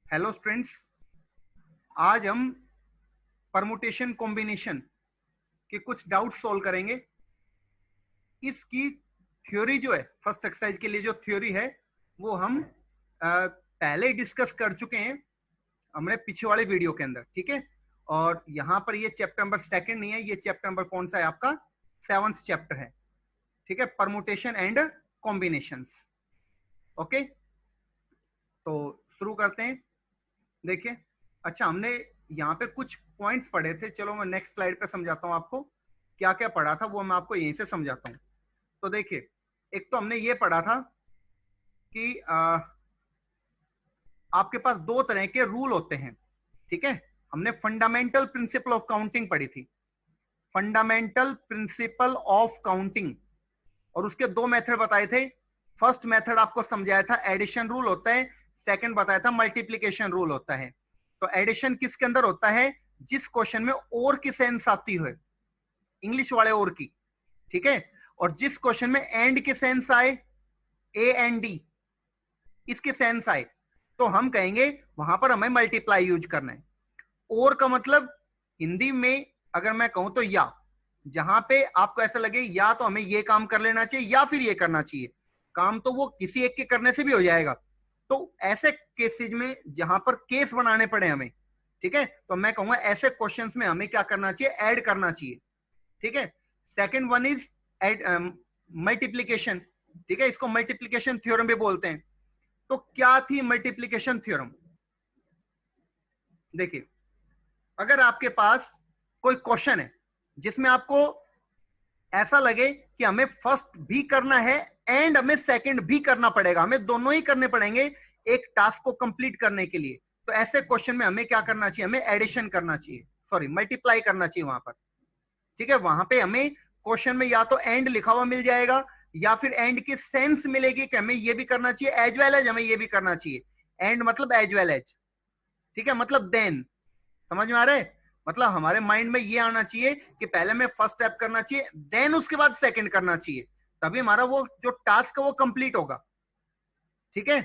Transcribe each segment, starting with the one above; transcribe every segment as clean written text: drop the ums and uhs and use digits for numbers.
Hello students, आज हम permutation combination के कुछ डाउट सॉल्व करेंगे। इसकी थ्योरी जो है, फर्स्ट एक्सरसाइज के लिए जो थ्योरी है वो हम पहले डिस्कस कर चुके हैं हमारे पीछे वाले वीडियो के अंदर, ठीक है। और यहाँ पर ये चैप्टर नंबर 2 नहीं है, ये चैप्टर नंबर कौन सा है आपका? 7th चैप्टर है, ठीक है, परमुटेशन एंड कॉम्बिनेशंस। ओके, तो शुरू करते हैं। देखिए, अच्छा, हमने यहाँ पे कुछ पॉइंट्स पढ़े थे। चलो मैं नेक्स्ट स्लाइड पे समझाता हूँ आपको क्या क्या पढ़ा था, वो मैं आपको यहीं से समझाता हूँ। तो देखिए, एक तो हमने ये पढ़ा था कि आपके पास दो तरह के रूल होते हैं, ठीक है। हमने फंडामेंटल प्रिंसिपल ऑफ काउंटिंग पढ़ी थी, फंडामेंटल प्रिंसिपल ऑफ काउंटिंग, और उसके दो मेथड बताए थे। फर्स्ट मेथड आपको समझाया था एडिशन रूल होता है, सेकंड बताया था मल्टीप्लीकेशन रूल होता है। तो एडिशन किसके अंदर होता है? जिस क्वेश्चन में और की सेंस आती है, इंग्लिश वाले और की, ठीक है। और जिस क्वेश्चन में एंड की सेंस आए, ए एंड डी, इसके सेंस आए, तो हम कहेंगे वहां पर हमें मल्टीप्लाई यूज करना है। और का मतलब हिंदी में अगर मैं कहूं तो या, जहां पे आपको ऐसा लगे या तो हमें ये काम कर लेना चाहिए या फिर ये करना चाहिए, काम तो वो किसी एक के करने से भी हो जाएगा। तो ऐसे केसेज में जहां पर केस बनाने पड़े हमें, ठीक है, तो मैं कहूंगा ऐसे क्वेश्चंस में हमें क्या करना चाहिए? ऐड करना चाहिए, ठीक है। सेकंड वन इज मल्टीप्लीकेशन, ठीक है, इसको मल्टीप्लीकेशन थ्योरम भी बोलते हैं। तो क्या थी मल्टीप्लीकेशन थ्योरम? देखिए, अगर आपके पास कोई क्वेश्चन है जिसमें आपको ऐसा लगे कि हमें फर्स्ट भी करना है एंड हमें सेकंड भी करना पड़ेगा, हमें दोनों ही करने पड़ेंगे एक टास्क को कंप्लीट करने के लिए, तो ऐसे क्वेश्चन में हमें क्या करना चाहिए? हमें एडिशन करना चाहिए, सॉरी मल्टीप्लाई करना चाहिए वहां पर, ठीक है। वहां पे हमें क्वेश्चन में या तो एंड लिखा हुआ मिल जाएगा या फिर एंड की सेंस मिलेगी कि हमें ये भी करना चाहिए एज वेल एज हमें ये भी करना चाहिए। एंड मतलब एज वेल एज, ठीक है, मतलब देन, समझ में आ रहा है? मतलब हमारे माइंड में ये आना चाहिए कि पहले में फर्स्ट स्टेप करना चाहिए, देन उसके बाद सेकंड करना चाहिए, तभी हमारा वो जो टास्क है वो कंप्लीट होगा, ठीक है।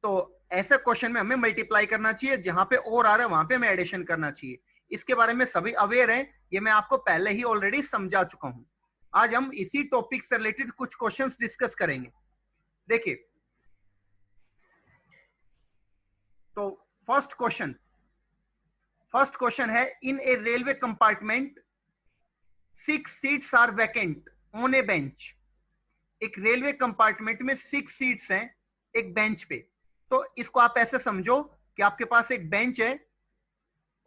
तो ऐसे क्वेश्चन में हमें मल्टीप्लाई करना चाहिए, जहां पे और आ रहा है वहां पे हमें एडिशन करना चाहिए। इसके बारे में सभी अवेयर हैं, ये मैं आपको पहले ही ऑलरेडी समझा चुका हूं। आज हम इसी टॉपिक से रिलेटेड कुछ क्वेश्चंस डिस्कस करेंगे। देखिए, तो फर्स्ट क्वेश्चन है, in a railway compartment 6 seats are vacant on a bench. एक रेलवे कंपार्टमेंट में 6 सीट्स हैं एक बेंच पे। तो इसको आप ऐसे समझो कि आपके पास एक बेंच है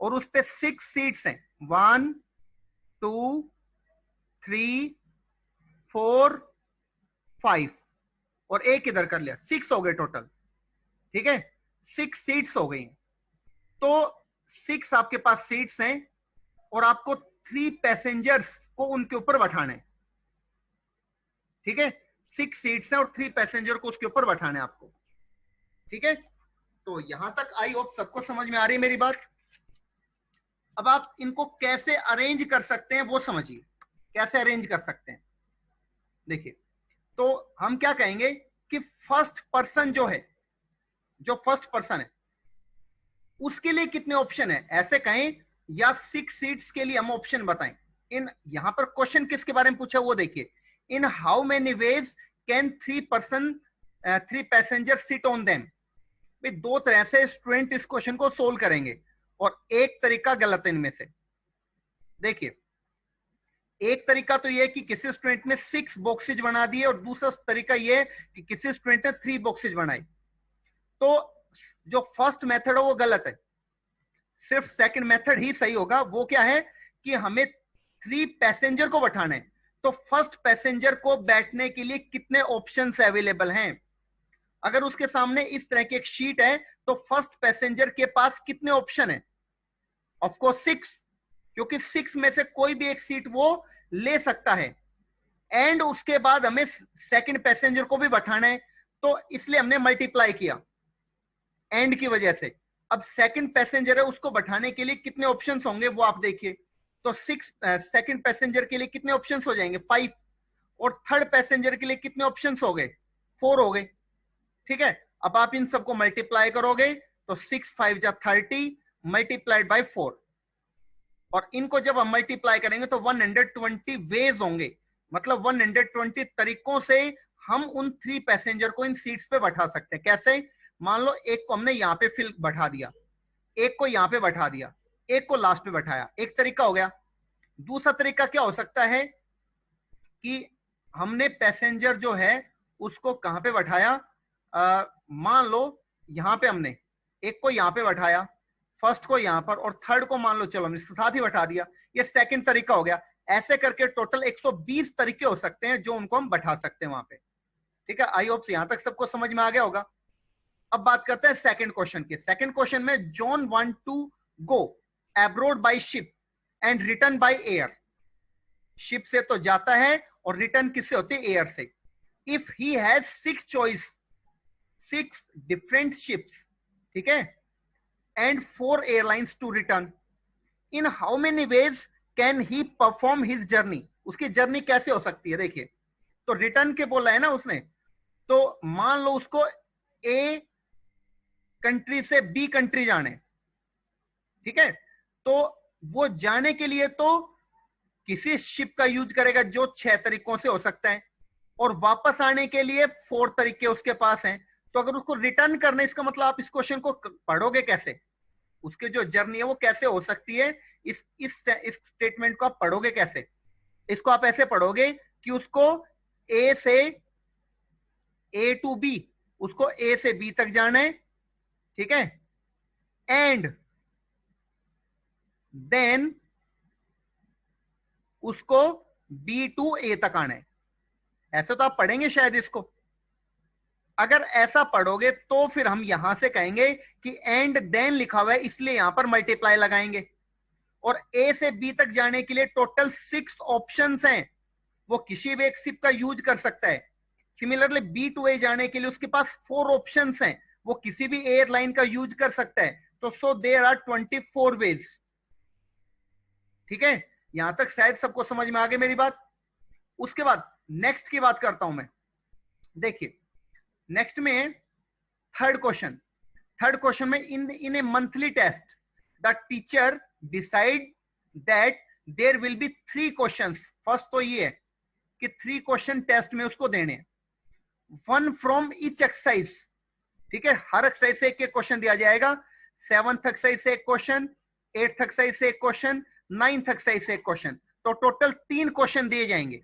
और उस पे 6 सीट्स हैं, 1 2 3 4 5, और एक इधर कर लिया, 6 हो गए टोटल, ठीक है। 6 सीट्स हो गई। तो 6 आपके पास सीट्स हैं और आपको 3 पैसेंजर्स को उनके ऊपर बैठाना है, ठीक है। 6 सीट्स हैं और 3 पैसेंजर को उसके ऊपर बैठाना है आपको, ठीक है। तो यहां तक आई होप सबको समझ में आ रही है मेरी बात। अब आप इनको कैसे अरेंज कर सकते हैं वो समझिए, कैसे अरेंज कर सकते हैं। देखिए, तो हम क्या कहेंगे कि फर्स्ट पर्सन जो है, जो फर्स्ट पर्सन है उसके लिए कितने ऑप्शन है, ऐसे कहें, या 6 सीट्स के लिए हम ऑप्शन बताएं। इन यहां पर क्वेश्चन किसके बारे में पूछा वो देखिए, इन how many ways can 3 passenger sit on them. दो तरह से स्टूडेंट इस क्वेश्चन को सोल्व करेंगे और एक तरीका गलत है इनमें से। देखिए, एक तरीका तो यह कि किसी स्टूडेंट ने 6 बॉक्सेज बना दिए और दूसरा तरीका यह कि किसी स्टूडेंट ने 3 बॉक्सेज बनाए। तो जो फर्स्ट मेथड है वो गलत है, सिर्फ सेकंड मेथड ही सही होगा। वो क्या है कि हमें 3 पैसेंजर को बैठाना है, तो फर्स्ट पैसेंजर को बैठने के लिए कितने ऑप्शंस अवेलेबल हैं। अगर उसके सामने इस तरह की एक शीट है तो फर्स्ट पैसेंजर के पास कितने ऑप्शन है? ऑफ कोर्स 6, क्योंकि 6 में से कोई भी एक सीट वो ले सकता है। एंड उसके बाद हमें सेकंड पैसेंजर को भी बैठाना है, तो इसलिए हमने मल्टीप्लाई किया एंड की वजह से। अब सेकंड पैसेंजर है, उसको बैठाने के लिए कितने ऑप्शंस होंगे वो आप देखिए। तो 6 सेकंड पैसेंजर के लिए कितने ऑप्शंस हो जाएंगे? 5। और थर्ड पैसेंजर के लिए कितने ऑप्शंस हो गए? 4 हो गए, ठीक है। अब आप इन सबको मल्टीप्लाई करोगे तो 6 5 जा 30 मल्टीप्लाइड बाय 4, और इनको जब हम मल्टीप्लाई करेंगे तो 120 वेज होंगे, मतलब 120 तरीकों से हम उन 3 पैसेंजर को इन सीट्स पे बैठा सकते हैं। कैसे? मान लो एक को हमने यहाँ पे फिल बैठा दिया, एक को यहाँ पे बैठा दिया, एक को लास्ट पे बैठाया, एक तरीका हो गया। दूसरा तरीका क्या हो सकता है कि हमने पैसेंजर जो है उसको कहां पे बैठाया, मान लो यहां पे हमने एक को यहां पे बैठाया, फर्स्ट को यहां पर, और थर्ड को मान लो चलो हमने साथ ही बैठा दिया, ये सेकंड तरीका हो गया। ऐसे करके टोटल 120 तरीके हो सकते हैं जो उनको हम बैठा सकते हैं वहां पे। ठीक है, आई होप यहां तक सबको समझ में आ गया होगा। अब बात करते हैं सेकंड क्वेश्चन की। सेकंड क्वेश्चन में John want to go abroad by ship and return by air. Ship से तो जाता है और रिटर्न किससे होती है? एयर से। If he has 6 choice, 6 different ships, ठीक है, and 4 airlines to return, in how many ways can he perform his journey. उसकी जर्नी कैसे हो सकती है? देखिए, तो रिटर्न के बोला है ना उसने, तो मान लो उसको ए कंट्री से बी कंट्री जाने, ठीक है, तो वो जाने के लिए तो किसी शिप का यूज करेगा जो 6 तरीकों से हो सकता है, और वापस आने के लिए 4 तरीके उसके पास हैं। तो अगर उसको रिटर्न करना, इसका मतलब आप इस क्वेश्चन को पढ़ोगे कैसे, उसकी जो जर्नी है वो कैसे हो सकती है, इस स्टेटमेंट को आप पढ़ोगे कैसे? इसको आप ऐसे पढ़ोगे कि उसको ए से ए टू बी, उसको ए से बी तक जाना है, ठीक है, एंड देन उसको बी टू ए तक आना है। ऐसे तो आप पढ़ेंगे शायद इसको। अगर ऐसा पढ़ोगे तो फिर हम यहां से कहेंगे कि एंड देन लिखा हुआ है इसलिए यहां पर मल्टीप्लाई लगाएंगे, और ए से बी तक जाने के लिए टोटल 6 ऑप्शंस हैं, वो किसी भी एक शिप का यूज कर सकता है। सिमिलरली बी टू ए जाने के लिए उसके पास 4 ऑप्शंस हैं, वो किसी भी एयरलाइन का यूज कर सकता है। तो सो देयर आर 24 वेज। ठीक है, यहां तक शायद सबको समझ में आ गई मेरी बात। उसके बाद नेक्स्ट की बात करता हूं मैं। देखिए नेक्स्ट में थर्ड क्वेश्चन में in a monthly test the teacher decide that there will be 3 questions. First तो ये है कि 3 क्वेश्चन टेस्ट में उसको देने, 1 फ्रॉम ईच एक्सरसाइज, ठीक है, हर एक्सरसाइज से एक क्वेश्चन दिया जाएगा। 7th एक्सरसाइज से एक क्वेश्चन, 8th एक्सरसाइज से एक क्वेश्चन, 9th एक्सरसाइज से एक क्वेश्चन, तो टोटल 3 क्वेश्चन दिए जाएंगे।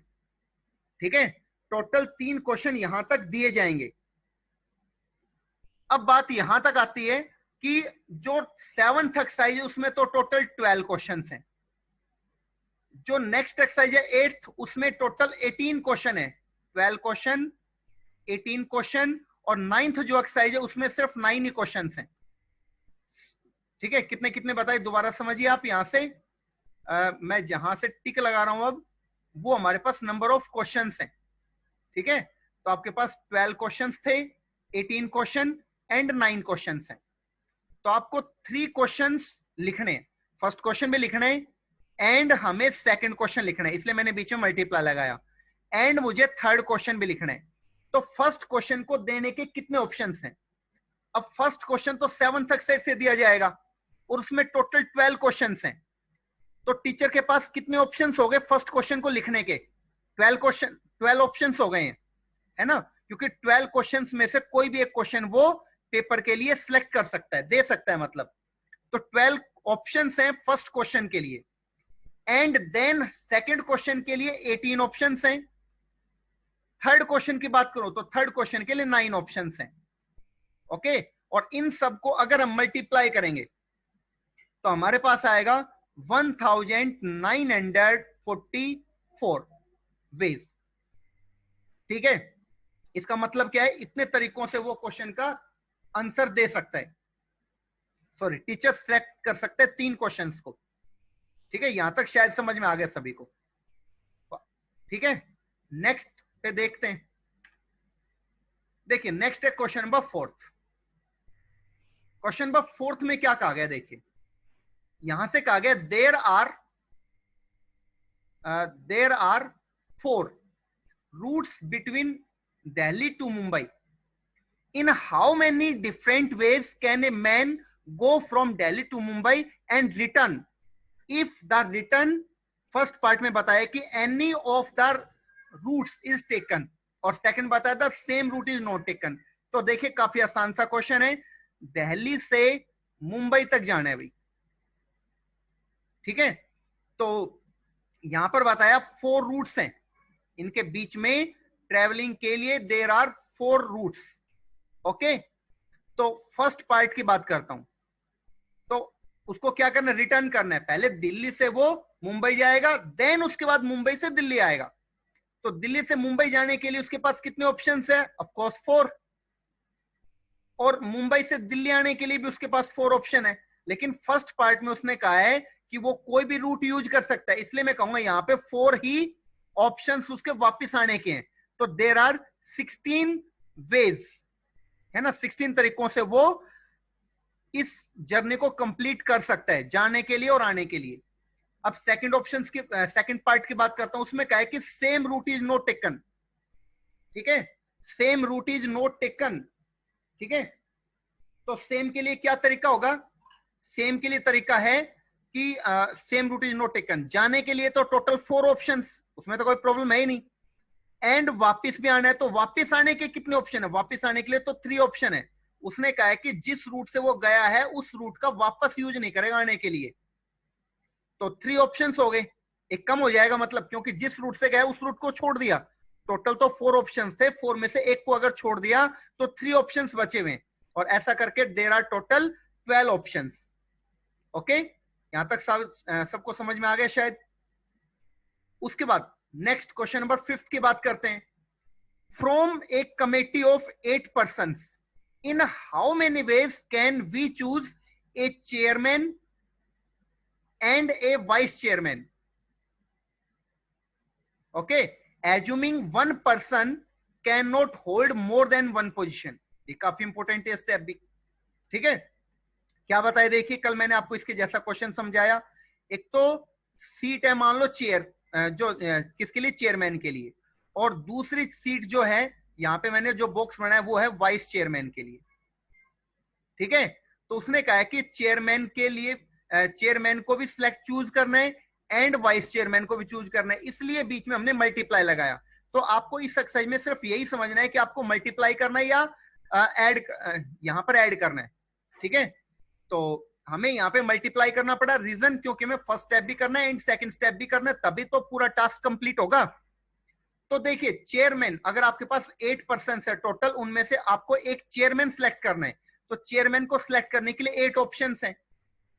ठीक है, टोटल 3 क्वेश्चन यहां तक दिए जाएंगे। अब बात यहां तक आती है कि जो 7th एक्सरसाइज है उसमें तो टोटल 12 क्वेश्चन हैं, जो नेक्स्ट एक्सरसाइज है 8th, उसमें टोटल 18 क्वेश्चन है। 12 क्वेश्चन, 18 क्वेश्चन, और 9th जो एक्सरसाइज है उसमें सिर्फ 9 ही क्वेश्चन हैं। ठीक है, कितने कितने बताए दोबारा समझिए आप। यहां से मैं जहां से टिक लगा रहा हूं अब, वो हमारे पास नंबर ऑफ क्वेश्चंस हैं। ठीक है, तो आपके पास 12 क्वेश्चंस थे, 18 क्वेश्चन एंड 9 क्वेश्चंस हैं। तो आपको 3 क्वेश्चंस लिखने हैं, फर्स्ट क्वेश्चन भी लिखना है एंड हमें सेकंड क्वेश्चन लिखना है, इसलिए मैंने बीच में मल्टीप्लाई लगाया, एंड मुझे थर्ड क्वेश्चन भी लिखना है। तो फर्स्ट क्वेश्चन को देने के कितने ऑप्शंस हैं? अब फर्स्ट क्वेश्चन तो 7th एक्सरसाइज से दिया जाएगा और उसमें टोटल 12 क्वेश्चंस हैं, तो टीचर के पास कितने ऑप्शंस हो गए फर्स्ट क्वेश्चन को लिखने के? 12 ऑप्शंस हो गए हैं, है ना, क्योंकि 12 क्वेश्चंस में से कोई भी एक क्वेश्चन वो पेपर के लिए सिलेक्ट कर सकता है, दे सकता है मतलब। तो 12 ऑप्शंस हैं फर्स्ट क्वेश्चन के लिए, एंड देन सेकंड क्वेश्चन के लिए 18 ऑप्शंस हैं। थर्ड क्वेश्चन की बात करो तो थर्ड क्वेश्चन के लिए 9 ऑप्शंस हैं। ओके, और इन सबको अगर हम मल्टीप्लाई करेंगे तो हमारे पास आएगा 1944 वेज। ठीक है, इसका मतलब क्या है? इतने तरीकों से वो क्वेश्चन का आंसर दे सकता है। सॉरी, टीचर सेलेक्ट कर सकते हैं 3 क्वेश्चंस को। ठीक है, यहां तक शायद समझ में आ गया सभी को। ठीक है, नेक्स्ट पे देखते हैं। देखिए नेक्स्ट है क्वेश्चन नंबर 4। क्वेश्चन नंबर 4 में क्या कहा गया? देखिए यहां से कहा गया there are 4 routes between Delhi to Mumbai. In how many different ways can a man go from Delhi to Mumbai and return? If the return, first part में बताया कि any of the routes is taken, और second बताया the same route is not taken. तो देखिए काफी आसान सा क्वेश्चन है. दिल्ली से मुंबई तक जाना है भाई, ठीक है. तो यहां पर बताया 4 रूट्स हैं, इनके बीच में ट्रेवलिंग के लिए देयर आर 4 रूट्स. ओके, तो फर्स्ट पार्ट की बात करता हूं. तो उसको क्या करना है, रिटर्न करना है. पहले दिल्ली से वो मुंबई जाएगा, देन उसके बाद मुंबई से दिल्ली आएगा. तो दिल्ली से मुंबई जाने के लिए उसके पास कितने ऑप्शंस है, ऑफ कोर्स 4. और मुंबई से दिल्ली आने के लिए भी उसके पास 4 ऑप्शन है. लेकिन फर्स्ट पार्ट में उसने कहा है कि वो कोई भी रूट यूज कर सकता है, इसलिए मैं कहूंगा यहां पे 4 ही ऑप्शंस उसके वापस आने के हैं. तो देयर आर 16 वेज, है ना, 16 तरीकों से वो इस जर्नी को कंप्लीट कर सकता है, जाने के लिए और आने के लिए. अब सेकंड ऑप्शंस की सेकंड पार्ट की बात करता हूं. उसमें कहा है कि same route is not taken. ठीक है, same route is not taken. ठीक है, तो सेम के लिए क्या तरीका होगा, सेम के लिए तरीका है कि same route is not taken. जाने के लिए तो टोटल 4 ऑप्शंस, उसमें तो कोई प्रॉब्लम है ही नहीं. एंड वापस भी आना है, तो वापस आने के कितने ऑप्शन है, वापस आने के लिए तो 3 ऑप्शन है. उसने कहा है कि जिस रूट से वो गया है उस रूट का वापस यूज नहीं करेगा आने के लिए. तो 3 ऑप्शंस हो गए, एक कम हो जाएगा, मतलब क्योंकि जिस रूट से गया उस रूट को छोड़ दिया. टोटल तो 4 ऑप्शंस थे, 4 में से एक को अगर छोड़ दिया तो 3 ऑप्शंस बचे हुए. और ऐसा करके there are total 12 options. Okay, यहां तक सबको समझ में आ गया शायद. उसके बाद नेक्स्ट क्वेश्चन नंबर 5 की बात करते हैं. From a committee of 8 person, in how many ways can we choose a chairman and a vice chairman? Okay, assuming one person cannot hold more than one position. ये काफी important है step भी. ठीक है, क्या बताया, देखिए कल मैंने आपको इसके जैसा क्वेश्चन समझाया. एक तो सीट है मान लो चेयर, जो किसके लिए, चेयरमैन के लिए. और दूसरी सीट जो है यहां पे मैंने जो बॉक्स बनाया वो है वाइस चेयरमैन के लिए. ठीक है, तो उसने कहा है कि चेयरमैन के लिए चेयरमैन को भी सिलेक्ट चूज करना है एंड वाइस चेयरमैन को भी चूज करना है, इसलिए बीच में हमने मल्टीप्लाई लगाया. तो आपको इस एक्सरसाइज में सिर्फ यही समझना है कि आपको मल्टीप्लाई करना है या ऐड, यहां पर ऐड करना है. ठीक है, तो हमें यहाँ पे मल्टीप्लाई करना पड़ा. रीजन क्योंकि हमें फर्स्ट स्टेप भी करना है एंड सेकंड स्टेप भी करना है, तभी तो पूरा टास्क कंप्लीट होगा. तो देखिए चेयरमैन, अगर आपके पास 8 पर्सन है टोटल, उनमें से आपको एक चेयरमैन सिलेक्ट करना है. तो चेयरमैन को सिलेक्ट करने के लिए 8 ऑप्शन हैं.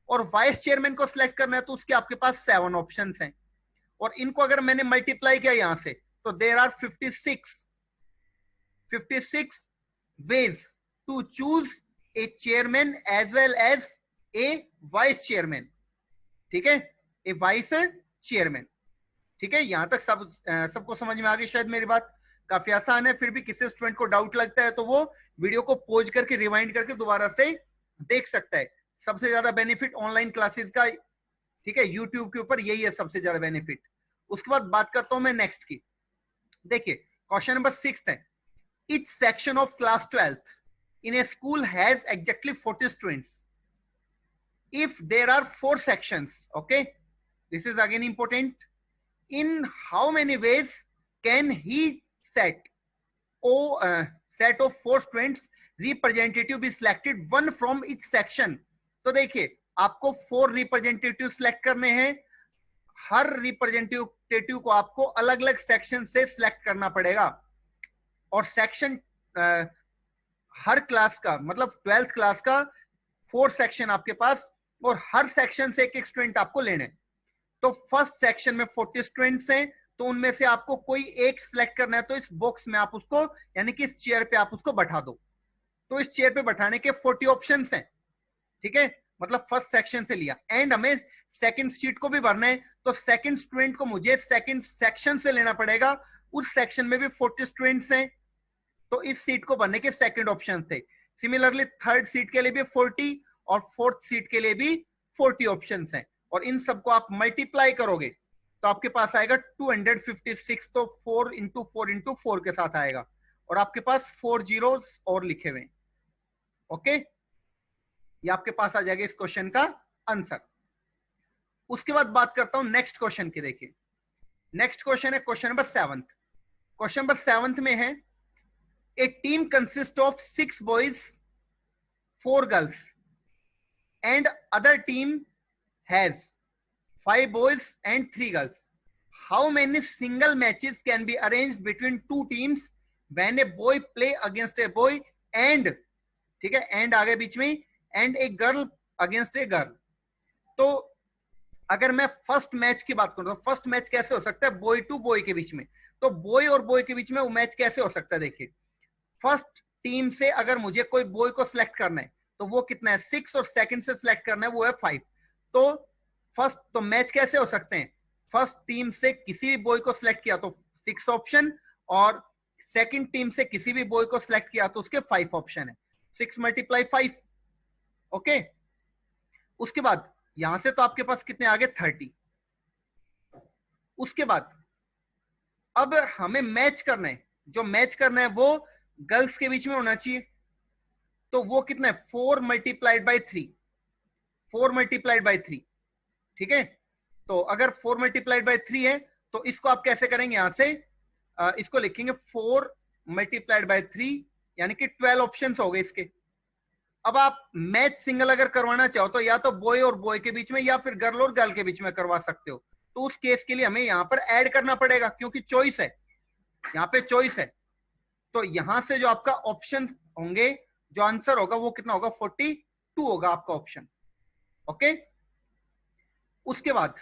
और वाइस चेयरमैन को सिलेक्ट करना है तो उसके आपके पास 7 ऑप्शंस हैं. और इनको अगर मैंने मल्टीप्लाई किया यहां से तो there are 56 ways to choose a chairman as well as a vice chairman. ठीक है, ए वाइस चेयरमैन. ठीक है, यहां तक सबको समझ में आ गई शायद मेरी बात. काफी आसान है. फिर भी किसी स्टूडेंट को डाउट लगता है तो वो वीडियो को पॉज करके रिवाइंड करके दोबारा से देख सकता है. सबसे ज्यादा बेनिफिट ऑनलाइन क्लासेस का, ठीक है, यूट्यूब के ऊपर यही है सबसे ज्यादा बेनिफिट. उसके बाद बात करता हूं मैं नेक्स्ट की. देखिए क्वेश्चन नंबर 6 है. Each section of class 12th in a school has exactly 40 students. If there are 4 sections, okay, this is again important. In how many ways can he set of 4 students representative be selected, one from each section? तो देखिए आपको 4 representative select करने हैं. हर representative को आपको अलग अलग section से सिलेक्ट करना पड़ेगा. और सेक्शन हर क्लास का, मतलब 12th क्लास का 4 सेक्शन आपके पास, और हर सेक्शन से एक स्टूडेंट आपको लेने. तो फर्स्ट सेक्शन में 40 स्टूडेंट्स हैं, तो उनमें से आपको कोई एक सिलेक्ट करना है. तो इस बॉक्स में आप उसको, यानी कि इस चेयर पे आप उसको बैठा दो. तो इस चेयर पे बैठाने के 40 ऑप्शंस हैं. ठीक है, मतलब फर्स्ट सेक्शन से लिया. एंड हमें सेकंड सीट को भी भरना है, तो सेकंड स्टूडेंट को मुझे सेकंड सेक्शन से लेना पड़ेगा. उस सेक्शन में भी 40 स्टूडेंट्स हैं, तो इस सीट को भरने के सेकंड ऑप्शन थे. सिमिलरली थर्ड सीट के लिए भी 40 और फोर्थ सीट के लिए भी 40 ऑप्शंस हैं. और इन सबको आप मल्टीप्लाई करोगे तो आपके पास आएगा 256. तो 4 into 4 into 4 के साथ आएगा. और आपके पास 4 जीरो और लिखे हुए। ओके, ये आपके पास आ जाएगा इस क्वेश्चन का आंसर। उसके बाद बात करता हूं नेक्स्ट क्वेश्चन की। देखिए नेक्स्ट क्वेश्चन है क्वेश्चन नंबर 7। क्वेश्चन नंबर 7 में है a team consist of 6 boys 4 girls and other team has 5 boys and 3 girls. How many single matches can be arranged between 2 teams when a boy play against a boy and, ठीक है, and आगे बीच में, and a girl against a girl. तो अगर मैं first match की बात करूं तो फर्स्ट मैच कैसे हो सकता है? बॉय टू बॉय के बीच में। तो बॉय और बॉय के बीच में वो मैच कैसे हो सकता है? देखिए फर्स्ट टीम से अगर मुझे कोई बॉय को सिलेक्ट करना है तो वो कितना है? 6, और सेकंड से सिलेक्ट करना है वो है 5। तो फर्स्ट तो मैच कैसे हो सकते हैं? फर्स्ट टीम से किसी भी बॉय को सिलेक्ट किया तो 6 ऑप्शन, और सेकंड टीम से किसी भी बॉय को सिलेक्ट किया तो उसके 5 ऑप्शन है। 6 × 5। ओके, उसके बाद यहां से तो आपके पास कितने आ गए? 30। उसके बाद अब हमें मैच करना है, जो मैच करना है वो गर्ल्स के बीच में होना चाहिए। तो वो कितना है? 4 × 3। 4 × 3, ठीक है। तो अगर 4 × 3 है तो इसको आप कैसे करेंगे? यहां से इसको लिखेंगे 4 × 3, यानी कि 12 ऑप्शंस हो गए इसके। अब आप मैच सिंगल अगर करवाना चाहो तो या तो बॉय और बॉय के बीच में या फिर गर्ल और गर्ल के बीच में करवा सकते हो। तो उस केस के लिए हमें यहां पर ऐड करना पड़ेगा, क्योंकि चॉइस है, यहां पे चॉइस है। तो यहां से जो आपका ऑप्शन होंगे, जो आंसर होगा वो कितना होगा? 42 होगा आपका ऑप्शन। ओके, उसके बाद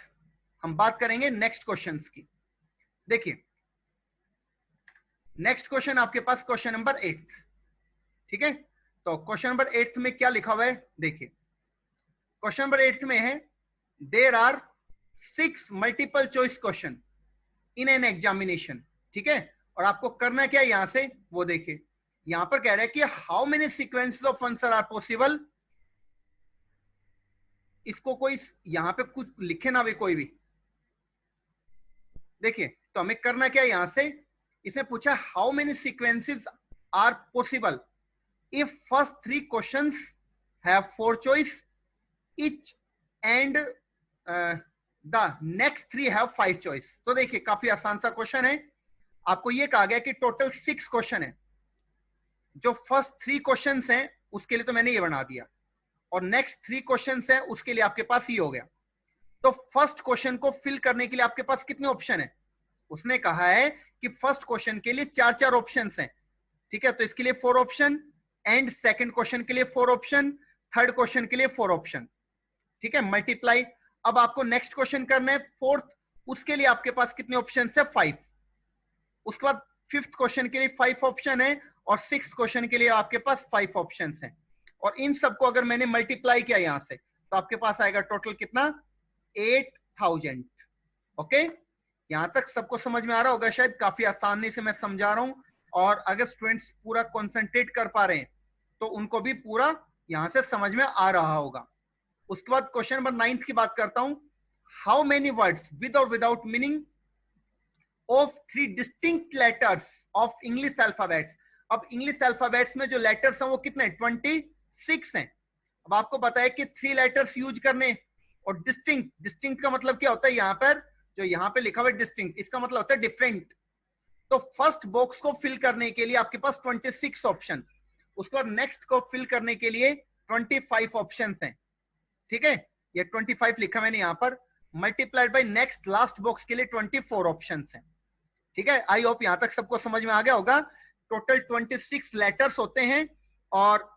हम बात करेंगे नेक्स्ट क्वेश्चंस की। देखिए नेक्स्ट क्वेश्चन आपके पास क्वेश्चन नंबर 8, ठीक है। तो क्वेश्चन नंबर 8 में क्या लिखा हुआ है? देखिए क्वेश्चन नंबर 8 में है there are 6 multiple choice question in an examination, ठीक है। और आपको करना क्या है यहां से? वो देखिए यहां पर कह रहा है कि how many sequences of answer are possible. इसको कोई यहां पे कुछ लिखे ना भी, कोई भी। देखिए तो हमें करना क्या है यहां से? इसने पूछा how many sequences are possible if first 3 questions have 4 choice each and the next 3 have 5 choice। तो देखिए काफी आसान सा क्वेश्चन है। आपको ये कहा गया कि टोटल 6 क्वेश्चन है। जो फर्स्ट 3 क्वेश्चंस हैं उसके लिए तो मैंने ये बना दिया, और नेक्स्ट 3 क्वेश्चंस हैं उसके लिए आपके पास ये हो गया। तो फर्स्ट क्वेश्चन को फिल करने के लिए आपके पास कितने ऑप्शन है? उसने कहा है कि फर्स्ट क्वेश्चन के लिए 4 ऑप्शंस हैं, ठीक है। तो इसके लिए 4 ऑप्शन, एंड सेकंड क्वेश्चन के लिए 4 ऑप्शन, थर्ड क्वेश्चन के लिए 4 ऑप्शन, ठीक है, मल्टीप्लाई। अब आपको नेक्स्ट क्वेश्चन करना है फोर्थ, उसके लिए आपके पास कितने ऑप्शन है? 5। उसके बाद फिफ्थ क्वेश्चन के लिए 5 ऑप्शन है, और सिक्स क्वेश्चन के लिए आपके पास 5 ऑप्शन है। और इन सबको अगर मैंने मल्टीप्लाई किया यहां से तो आपके पास आएगा टोटल कितना? 8000। ओके, यहां तक सबको समझ में आ रहा होगा शायद, काफी आसानी से मैं समझा रहा हूं। और अगर स्टूडेंट्स पूरा कंसंट्रेट कर पा रहे हैं तो उनको भी पूरा यहां से समझ में आ रहा होगा। उसके बाद क्वेश्चन नंबर 9 की बात करता हूं। हाउ मेनी वर्ड्स विद और without meaning of 3 distinct letters of English alphabets. अब इंग्लिश अल्फाबेट्स में जो लेटर्स हैं वो कितने? 26 हैं। अब आपको बताया कि 3 लेटर्स यूज करने, और डिस्टिंक्ट, डिस्टिंक्ट का मतलब क्या होता है? यहां पर जो यहां पे लिखा हुआ है डिस्टिंक्ट, इसका मतलब होता है डिफरेंट। तो फर्स्ट बॉक्स को फिल करने के लिए आपके पास 26 ऑप्शन, उसके बाद नेक्स्ट को फिल करने के लिए 25 ऑप्शन हैं, ठीक है। ये 25 लिखा मैंने यहां पर, multiplied by next last box के लिए 24 ऑप्शन हैं, ठीक है। आई होप यहां तक सबको समझ में आ गया होगा। टोटल 26 लेटर्स होते हैं, और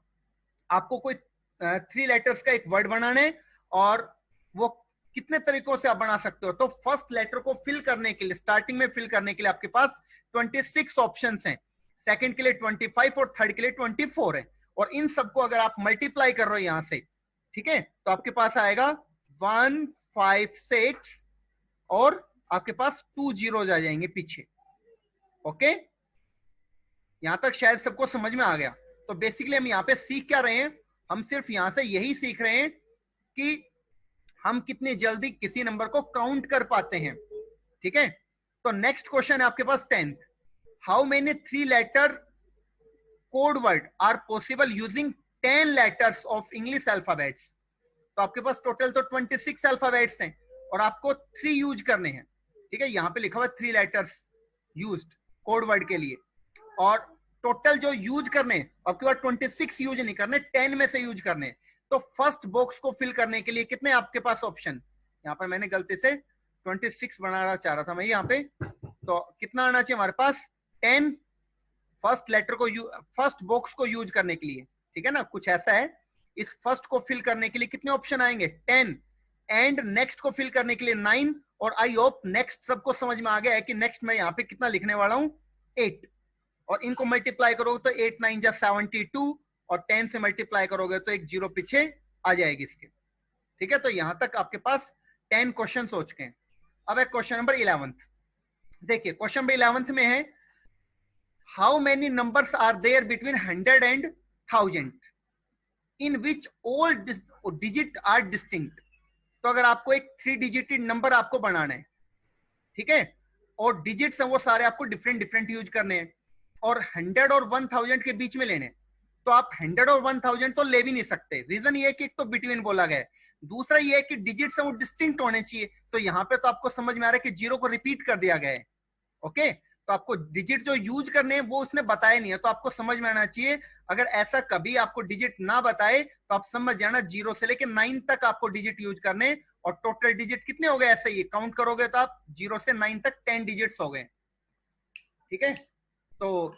आपको कोई 3 लेटर्स का एक वर्ड बनाना है, और वो कितने तरीकों से आप बना सकते हो। तो फर्स्ट लेटर को फिल करने के लिए, स्टार्टिंग में फिल करने के लिए आपके पास 26 ऑप्शंस हैं, सेकंड के लिए 25 और थर्ड के लिए 24 है। और इन सबको अगर आप मल्टीप्लाई कर रहे हो यहां से, ठीक है, तो आपके पास आएगा 156, और आपके पास 2 जीरोज आ जाएंगे पीछे। ओके, यहां तक शायद सबको समझ में आ गया। तो बेसिकली हम यहां पे सीख क्या रहे हैं? हम सिर्फ यहां से यही सीख रहे हैं कि हम कितनी जल्दी किसी नंबर को काउंट कर पाते हैं, ठीक है। तो नेक्स्ट क्वेश्चन है आपके पास 10th। How many 3 letter code word are possible using 10 letters of English alphabets. तो आपके पास टोटल तो 26 अल्फाबेट्स हैं और आपको 3 यूज करने हैं। ठीक है, यहाँ पे लिखा हुआ 3 लेटर्स यूज्ड कोड वर्ड के लिए, और टोटल जो यूज करने आपके पास 26 यूज नहीं करने, 10 में से यूज करने। तो फर्स्ट बॉक्स को फिल करने के लिए कितने आपके पास ऑप्शन, यहाँ पर मैंने गलती से 26 बनाना चाह रहा था मैं यहाँ पे, तो कितना आना चाहिए हमारे पास 10 फर्स्ट लेटर को फर्स्ट बॉक्स को यूज करने के लिए। ठीक है ना, कुछ ऐसा है। इस फर्स्ट को फिल करने के लिए कितने ऑप्शन आएंगे 10, एंड नेक्स्ट को फिल करने के लिए 9, और आई होप नेक्स्ट सबको समझ में आ गया है कि नेक्स्ट मैं यहाँ पे कितना लिखने वाला हूं 8, और इनको मल्टीप्लाई करोगे तो 8 9 जा 72, और 10 से मल्टीप्लाई करोगे तो एक जीरो पीछे आ जाएगी इसके। ठीक है, तो यहां तक आपके पास 10 क्वेश्चन हो चुके हैं। अब एक क्वेश्चन नंबर 11। देखिए क्वेश्चन नंबर 11 में है how many numbers are there between 100 and 1000 in which all digit are distinct. तो अगर आपको एक 3 डिजिटेड नंबर आपको बनाना है, ठीक है, और डिजिट्स हैं वो सारे आपको डिफरेंट डिफरेंट यूज करने हैं, और 100 और 1000 के बीच में लेने, तो आप 100 और 1000 तो ले भी नहीं सकते। रीजन ये है कि एक तो बिटवीन बोला गया है, दूसरा ये है कि डिजिट्स हैं वो डिस्टिंक्ट होने चाहिए। तो यहाँ पे तो आपको समझ में आ रहा है कि जीरो को रिपीट कर दिया गया है। ओके, तो आपको डिजिट जो यूज करने हैं वो उसने बताया नहीं है, तो आपको समझ में आना चाहिए। अगर ऐसा कभी आपको डिजिट ना बताए तो आप समझ जाना 0 से लेकर 9 तक आपको डिजिट यूज करने, और टोटल डिजिट कितने हो गए ऐसे ही काउंट करोगे तो आप 0 से 9 तक 10 डिजिट्स हो गए। ठीक है, तो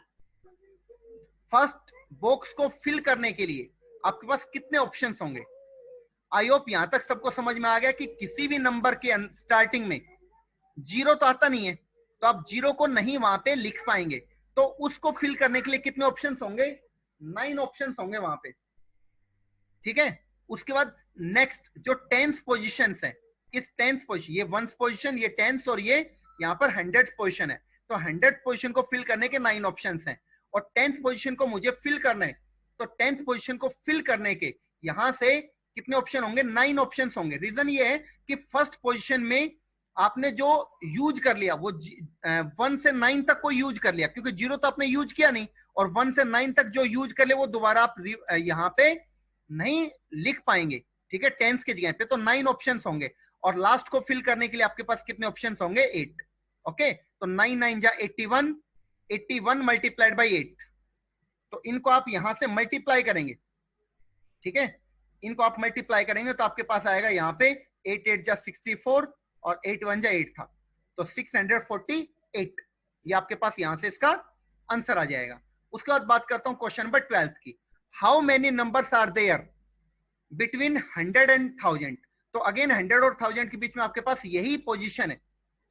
फर्स्ट बॉक्स को फिल करने के लिए आपके पास कितने ऑप्शंस होंगे। आई होप यहां तक सबको समझ में आ गया कि किसी भी नंबर के स्टार्टिंग में 0 तो आता नहीं है, तो आप 0 को नहीं वहां पे लिख पाएंगे। तो उसको फिल करने के लिए कितने ऑप्शंस होंगे 9 ऑप्शंस होंगे वहां पे। ठीक है, उसके बाद नेक्स्ट जो 10th पोजीशंस है, इस 10th पोजीशन, ये 1st पोजीशन, ये 10th, और ये यहाँ पर 100th पोजीशन है। तो 100th पोजीशन को फिल करने के 9 ऑप्शंस हैं, और 10th पोजीशन को मुझे फिल करना है। तो 10th पोजीशन को फिल करने के यहां से कितने ऑप्शन होंगे 9 ऑप्शंस होंगे। रीजन ये है कि फर्स्ट पोजीशन में आपने जो यूज कर लिया वो 1 से 9 तक को यूज कर लिया, क्योंकि 0 तो आपने यूज किया नहीं, और 1 से 9 तक जो यूज कर लिया वो दोबारा आप यहाँ पे नहीं लिख पाएंगे। ठीक है, 10 की जगह पे तो 9 ऑप्शंस होंगे, और लास्ट को फिल करने के लिए आपके पास कितने ऑप्शंस होंगे 8। ओके, तो 9 9 जा 81, 81 मल्टीप्लाइड बाई 8, तो इनको आप यहां से मल्टीप्लाई करेंगे। ठीक है, इनको आप मल्टीप्लाई करेंगे तो आपके पास आएगा यहाँ पे 8 8 जा 64, और 8 1 जा 8 था, तो 648। ये आपके पास यहां से इसका आंसर आ जाएगा। उसके बाद बात करता हूं क्वेश्चन नंबर 12 की। How many numbers are there between 100 and 1000। तो अगेन 100 और 1000 के बीच में आपके पास यही पोजीशन है।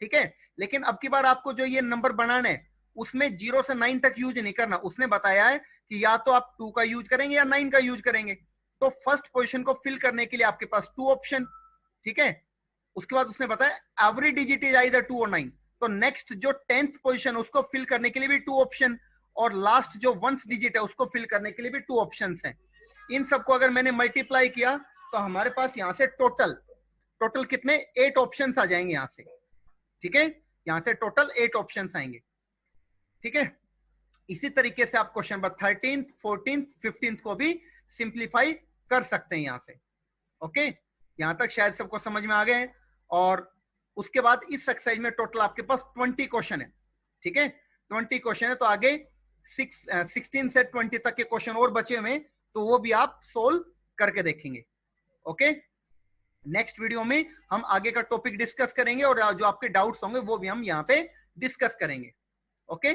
ठीक है, लेकिन अब की बार आपको जो ये नंबर बनाना है उसमें 0 से 9 तक यूज नहीं करना। उसने बताया है कि या तो आप 2 का यूज करेंगे या 9 का यूज करेंगे। तो फर्स्ट पोजीशन को फिल करने के लिए आपके पास 2 ऑप्शन। ठीक है, उसके बाद उसने बताया एवरी डिजिट इज आइदर 2 और 9। तो नेक्स्ट जो 10th पोजीशन उसको फिल करने के लिए भी 2 ऑप्शन, और लास्ट जो 1st डिजिट है उसको फिल करने के लिए भी 2 ऑप्शंस हैं। इन सबको अगर मैंने मल्टीप्लाई किया तो हमारे पास यहां से टोटल कितने 8 ऑप्शंस आ जाएंगे यहां से। ठीक है, यहां से टोटल 8 ऑप्शंस आएंगे। ठीक है, इसी तरीके से आप question number 13th 14th 15th को भी सिंप्लीफाई कर सकते हैं यहां से। ओके, यहां तक शायद सबको समझ में आ गए। और उसके बाद इस एक्सरसाइज में टोटल आपके पास 20 क्वेश्चन है। ठीक है, 20 क्वेश्चन है, तो आगे 16 से 20 तक के क्वेश्चन और बचे हुए, तो वो भी आप सोल्व करके देखेंगे। ओके, नेक्स्ट वीडियो में हम आगे का टॉपिक डिस्कस करेंगे, और जो आपके डाउट्स होंगे वो भी हम यहाँ पे डिस्कस करेंगे। ओके।